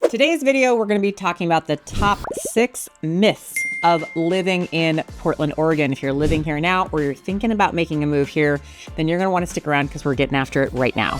Today's video, we're going to be talking about the top 6 myths of living in Portland, Oregon. If you're living here now or you're thinking about making a move here, then you're going to want to stick around because we're getting after it right now.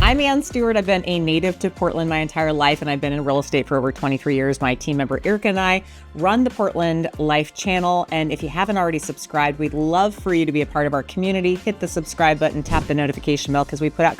I'm Ann Stewart. I've been a native to Portland my entire life, and I've been in real estate for over 23 years. My team member Erica and I run the Portland Life channel, and if you haven't already subscribed, we'd love for you to be a part of our community. Hit the subscribe button, tap the notification bell, because we put out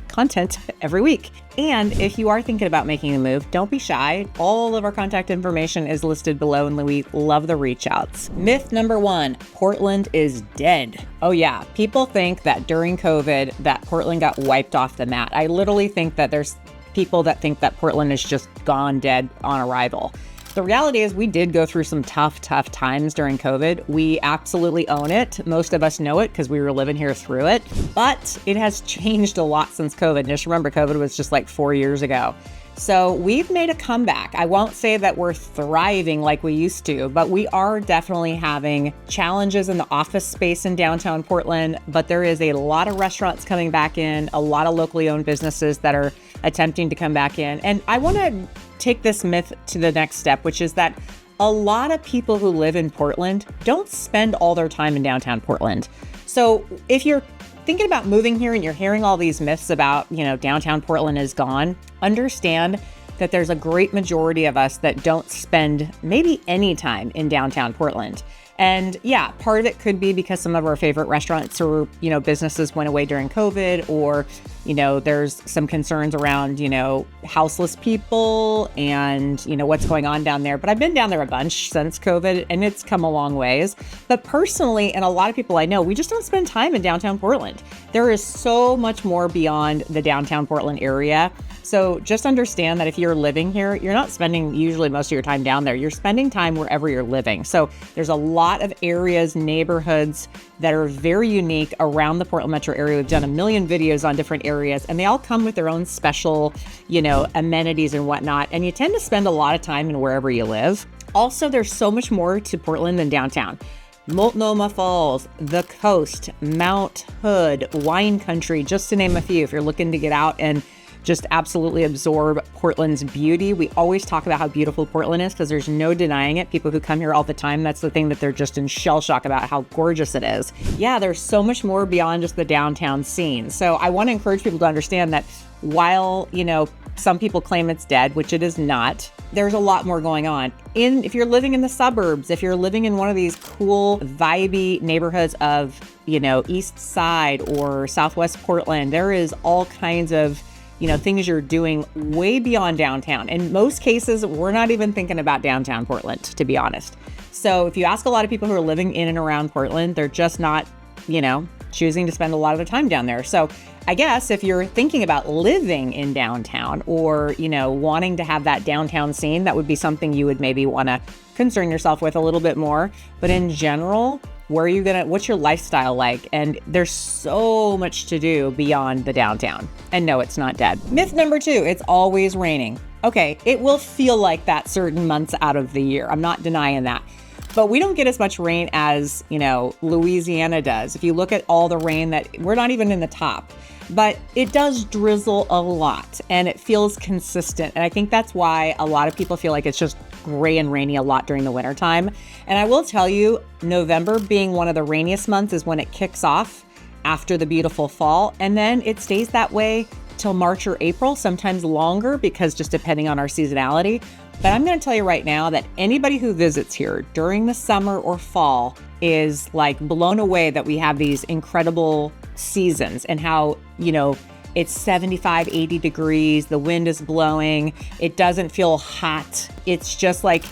content every week. And if you are thinking about making a move, don't be shy. All of our contact information is listed below, and we love the reach outs. Myth number 1, Portland is dead. Oh yeah, people think that during COVID that Portland got wiped off the map. I literally think that there's people that think that Portland is just gone dead on arrival. The reality is we did go through some tough times during COVID. We absolutely own it. Most of us know it because we were living here through it, but it has changed a lot since COVID. Just remember, COVID was just like 4 years ago. So we've made a comeback. I won't say that we're thriving like we used to, but we are definitely having challenges in the office space in downtown Portland, but there is a lot of restaurants coming back in, a lot of locally owned businesses that are attempting to come back in. And I want to take this myth to the next step, which is that a lot of people who live in Portland don't spend all their time in downtown Portland. So if you're thinking about moving here and you're hearing all these myths about, downtown Portland is gone, understand that there's a great majority of us that don't spend maybe any time in downtown Portland. And yeah, part of it could be because some of our favorite restaurants or, businesses went away during COVID, or, there's some concerns around, houseless people and, what's going on down there. But I've been down there a bunch since COVID and it's come a long ways. But personally, and a lot of people I know, we just don't spend time in downtown Portland. There is so much more beyond the downtown Portland area. So just understand that if you're living here, you're not spending usually most of your time down there. You're spending time wherever you're living. So there's a lot of areas, neighborhoods that are very unique around the Portland metro area. We've done a million videos on different areas, and they all come with their own special, amenities and whatnot. And you tend to spend a lot of time in wherever you live. Also, there's so much more to Portland than downtown. Multnomah Falls, the coast, Mount Hood, wine country, just to name a few. If you're looking to get out and just absolutely absorb Portland's beauty. We always talk about how beautiful Portland is because there's no denying it. People who come here all the time, that's the thing that they're just in shell shock about how gorgeous it is. Yeah, there's so much more beyond just the downtown scene. So I want to encourage people to understand that while, some people claim it's dead, which it is not, there's a lot more going on. If you're living in the suburbs, if you're living in one of these cool, vibey neighborhoods of, East Side or Southwest Portland, there is all kinds of things you're doing way beyond downtown. In most cases, we're not even thinking about downtown Portland, to be honest. So if you ask a lot of people who are living in and around Portland, they're just not, choosing to spend a lot of their time down there. So I guess if you're thinking about living in downtown or, wanting to have that downtown scene, that would be something you would maybe want to concern yourself with a little bit more. But in general, what's your lifestyle like? And there's so much to do beyond the downtown. And no, it's not dead. Myth number 2, it's always raining. Okay, it will feel like that certain months out of the year. I'm not denying that. But we don't get as much rain as, Louisiana does. If you look at all the rain we're not even in the top, but it does drizzle a lot and it feels consistent. And I think that's why a lot of people feel like it's just gray and rainy a lot during the winter time. And I will tell you, November being one of the rainiest months is when it kicks off after the beautiful fall. And then it stays that way till March or April, sometimes longer because just depending on our seasonality. But I'm going to tell you right now that anybody who visits here during the summer or fall is like blown away that we have these incredible seasons and how, it's 75, 80 degrees, the wind is blowing, it doesn't feel hot. It's just like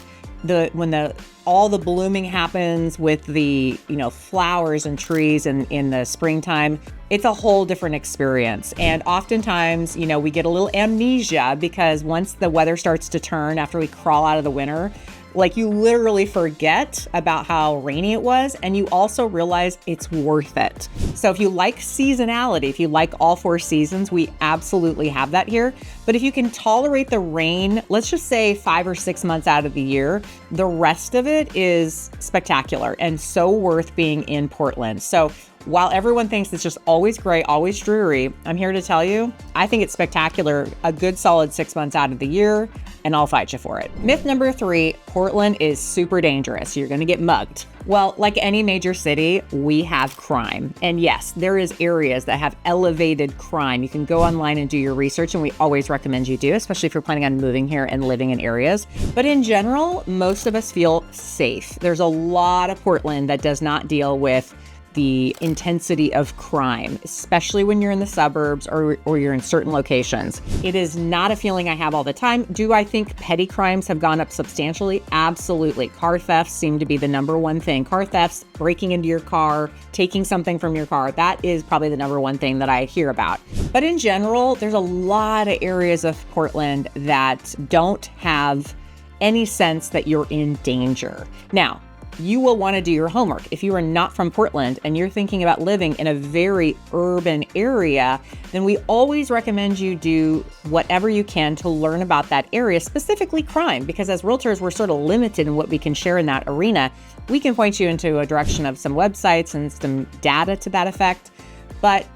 when all the blooming happens with the, flowers and trees in the springtime, it's a whole different experience. And oftentimes, we get a little amnesia because once the weather starts to turn after we crawl out of the winter, like you literally forget about how rainy it was, and you also realize it's worth it. So if you like seasonality, if you like all 4 seasons, we absolutely have that here. But if you can tolerate the rain, let's just say 5 or 6 months out of the year, The rest of it is spectacular and so worth being in Portland. So while everyone thinks it's just always gray, always dreary, I'm here to tell you, I think it's spectacular a good solid 6 months out of the year, and I'll fight you for it. Myth number 3, Portland is super dangerous. You're gonna get mugged. Well, like any major city, we have crime. And yes, there is areas that have elevated crime. You can go online and do your research, and we always recommend you do, especially if you're planning on moving here and living in areas. But in general, most of us feel safe. There's a lot of Portland that does not deal with the intensity of crime, especially when you're in the suburbs or you're in certain locations. It is not a feeling I have all the time. Do I think petty crimes have gone up substantially? Absolutely. Car thefts seem to be the number one thing. Car thefts, breaking into your car, taking something from your car, that is probably the number one thing that I hear about. But in general, there's a lot of areas of Portland that don't have any sense that you're in danger. Now, you will want to do your homework. If you are not from Portland and you're thinking about living in a very urban area, then we always recommend you do whatever you can to learn about that area, specifically crime, because as realtors, we're sort of limited in what we can share in that arena. We can point you into a direction of some websites and some data to that effect, but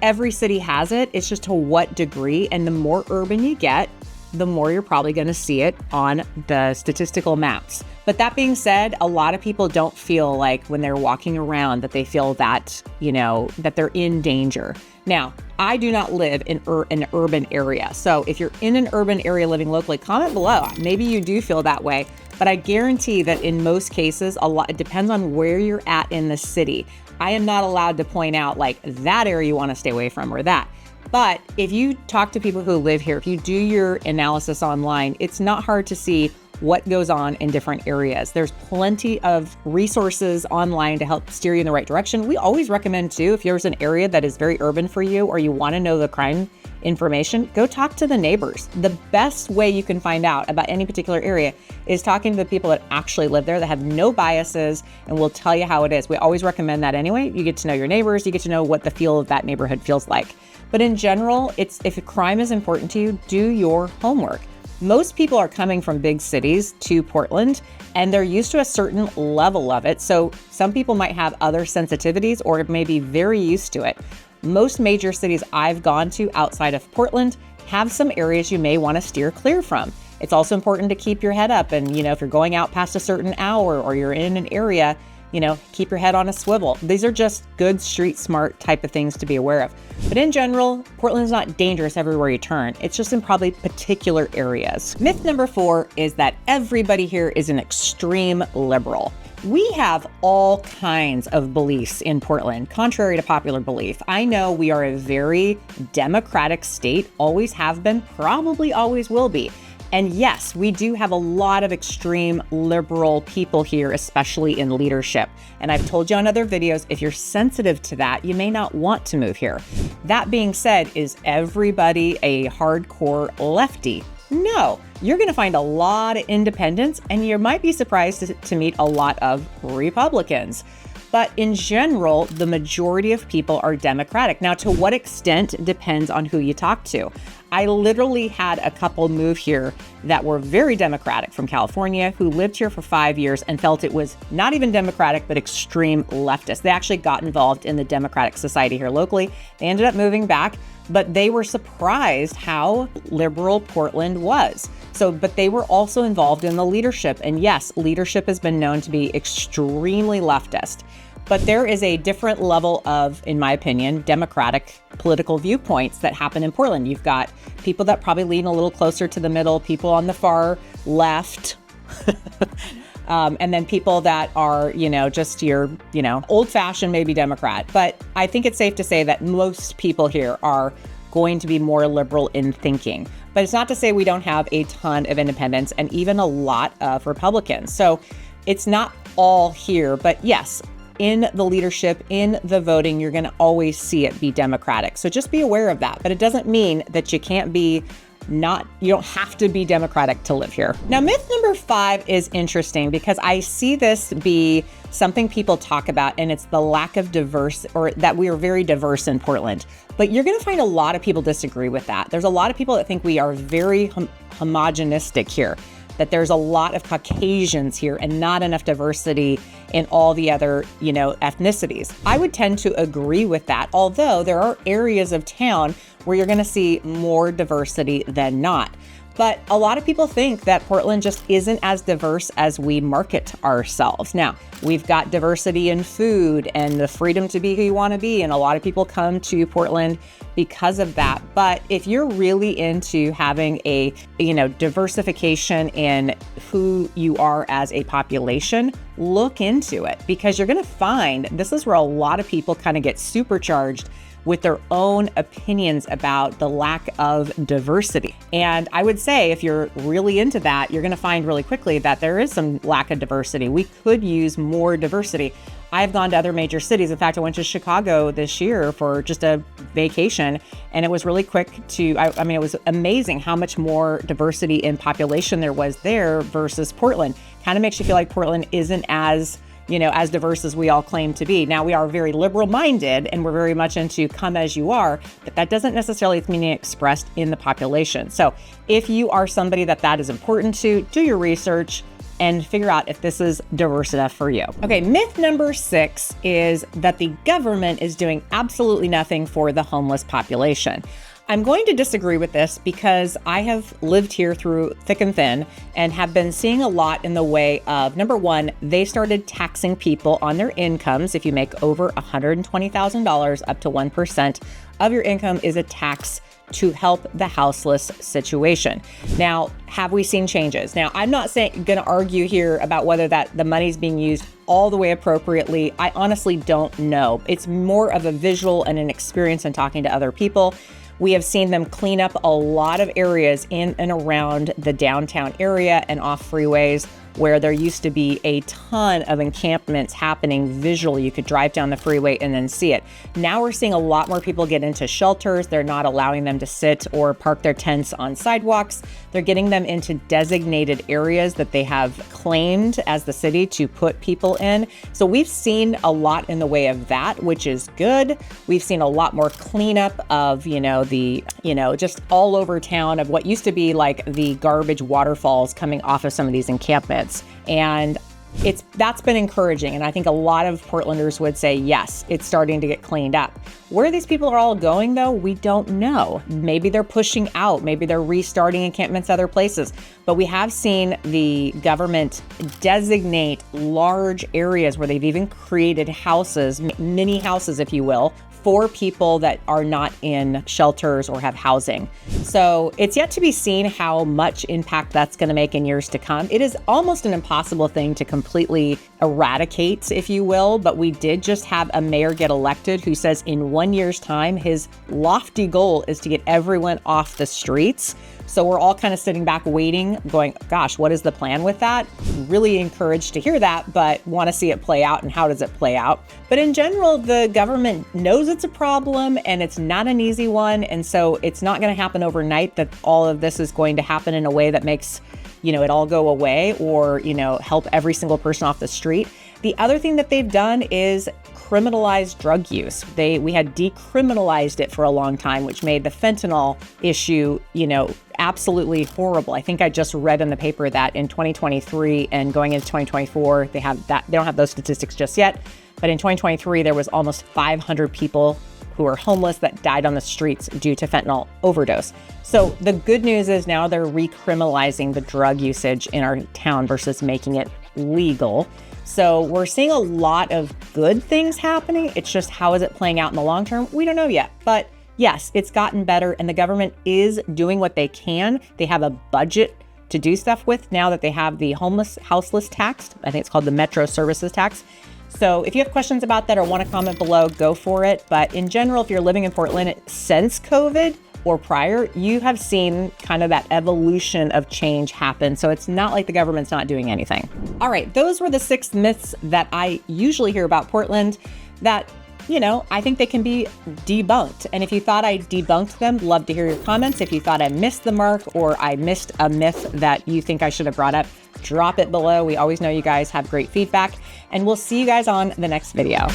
every city has it. It's just to what degree, and the more urban you get, the more you're probably going to see it on the statistical maps. But that being said, a lot of people don't feel like when they're walking around that they feel that, that they're in danger. Now, I do not live in an urban area. So if you're in an urban area living locally, comment below. Maybe you do feel that way, but I guarantee that in most cases, it depends on where you're at in the city. I am not allowed to point out like that area you want to stay away from or that. But if you talk to people who live here, if you do your analysis online, it's not hard to see what goes on in different areas. There's plenty of resources online to help steer you in the right direction. We always recommend too, if there's an area that is very urban for you or you want to know the crime information, go talk to the neighbors. The best way you can find out about any particular area is talking to the people that actually live there, that have no biases and will tell you how it is. We always recommend that anyway. You get to know your neighbors, you get to know what the feel of that neighborhood feels like. But in general, if crime is important to you, do your homework. Most people are coming from big cities to Portland and they're used to a certain level of it. So some people might have other sensitivities or may be very used to it. Most major cities I've gone to outside of Portland have some areas you may want to steer clear from. It's also important to keep your head up. And, if you're going out past a certain hour or you're in an area, keep your head on a swivel. These are just good street smart type of things to be aware of. But in general, Portland's not dangerous everywhere you turn. It's just in probably particular areas. Myth number 4 is that everybody here is an extreme liberal. We have all kinds of beliefs in Portland, contrary to popular belief. I know we are a very democratic state, always have been, probably always will be. And yes, we do have a lot of extreme liberal people here, especially in leadership. And I've told you on other videos, if you're sensitive to that, you may not want to move here. That being said, is everybody a hardcore lefty? No, you're going to find a lot of independents, and you might be surprised to meet a lot of Republicans. But in general, the majority of people are Democratic. Now, to what extent depends on who you talk to. I literally had a couple move here that were very Democratic from California who lived here for 5 years and felt it was not even Democratic, but extreme leftist. They actually got involved in the Democratic Society here locally. They ended up moving back, but they were surprised how liberal Portland was. But they were also involved in the leadership. And yes, leadership has been known to be extremely leftist. But there is a different level of, in my opinion, democratic political viewpoints that happen in Portland. You've got people that probably lean a little closer to the middle, people on the far left, and then people that are, just your, old-fashioned maybe Democrat. But I think it's safe to say that most people here are going to be more liberal in thinking. But it's not to say we don't have a ton of independents and even a lot of Republicans. So it's not all here, but yes, in the leadership, in the voting, you're going to always see it be Democratic. So just be aware of that. But it doesn't mean that you can't be you don't have to be Democratic to live here. Now, myth number 5 is interesting because I see this be something people talk about, and it's the lack of or that we are very diverse in Portland. But you're going to find a lot of people disagree with that. There's a lot of people that think we are very homogenistic here. that there's a lot of Caucasians here and not enough diversity in all the other, ethnicities. I would tend to agree with that, although there are areas of town where you're going to see more diversity than not. But a lot of people think that Portland just isn't as diverse as we market ourselves. Now, we've got diversity in food and the freedom to be who you want to be. And a lot of people come to Portland because of that. But if you're really into having a, diversification in who you are as a population, look into it, because you're going to find this is where a lot of people kind of get supercharged with their own opinions about the lack of diversity. And I would say if you're really into that, you're going to find really quickly that there is some lack of diversity. We could use more diversity. I've gone to other major cities. In fact, I went to Chicago this year for just a vacation, and it was really quick to, it was amazing how much more diversity in population there was there versus Portland. Kind of makes you feel like Portland isn't as diverse as we all claim to be. Now, we are very liberal minded and we're very much into come as you are, but that doesn't necessarily mean expressed in the population. So if you are somebody that is important to, do your research and figure out if this is diverse enough for you. Okay, myth number 6 is that the government is doing absolutely nothing for the homeless population. I'm going to disagree with this because I have lived here through thick and thin and have been seeing a lot in the way of, number one, they started taxing people on their incomes. If you make over $120,000, up to 1% of your income is a tax to help the houseless situation. Now, have we seen changes? Now, I'm not going to argue here about whether that the money's being used all the way appropriately. I honestly don't know. It's more of a visual and an experience in talking to other people. We have seen them clean up a lot of areas in and around the downtown area and off freeways where there used to be a ton of encampments happening visually. You could drive down the freeway and then see it. Now we're seeing a lot more people get into shelters. They're not allowing them to sit or park their tents on sidewalks. They're getting them into designated areas that they have claimed as the city to put people in. So we've seen a lot in the way of that, which is good. We've seen a lot more cleanup of, just all over town of what used to be like the garbage waterfalls coming off of some of these encampments. And that's been encouraging. And I think a lot of Portlanders would say, yes, it's starting to get cleaned up. Where these people are all going, though, we don't know. Maybe they're pushing out. Maybe they're restarting encampments other places. But we have seen the government designate large areas where they've even created houses, mini houses, if you will, for people that are not in shelters or have housing. So it's yet to be seen how much impact that's going to make in years to come. It is almost an impossible thing to completely eradicate, if you will, but we did just have a mayor get elected who says in 1 year's time, his lofty goal is to get everyone off the streets. So we're all kind of sitting back waiting, going, gosh, what is the plan with that? Really encouraged to hear that, but want to see it play out and how does it play out? But in general, the government knows it's a problem and it's not an easy one. And so it's not going to happen overnight that all of this is going to happen in a way that makes, it all go away or, help every single person off the street. The other thing that they've done is criminalize drug use. We had decriminalized it for a long time, which made the fentanyl issue, absolutely horrible. I think I just read in the paper that in 2023 and going into 2024, they don't have those statistics just yet. But in 2023, there was almost 500 people who are homeless that died on the streets due to fentanyl overdose. So the good news is now they're recriminalizing the drug usage in our town versus making it legal. So we're seeing a lot of good things happening. It's just how is it playing out in the long term? We don't know yet. But yes, it's gotten better and the government is doing what they can. They have a budget to do stuff with now that they have the houseless tax. I think it's called the Metro Services Tax. So if you have questions about that or want to comment below, go for it. But in general, if you're living in Portland since COVID or prior, you have seen kind of that evolution of change happen. So it's not like the government's not doing anything. All right, those were the 6 myths that I usually hear about Portland that, I think they can be debunked. And if you thought I debunked them, love to hear your comments. If you thought I missed the mark or I missed a myth that you think I should have brought up, drop it below. We always know you guys have great feedback, and we'll see you guys on the next video.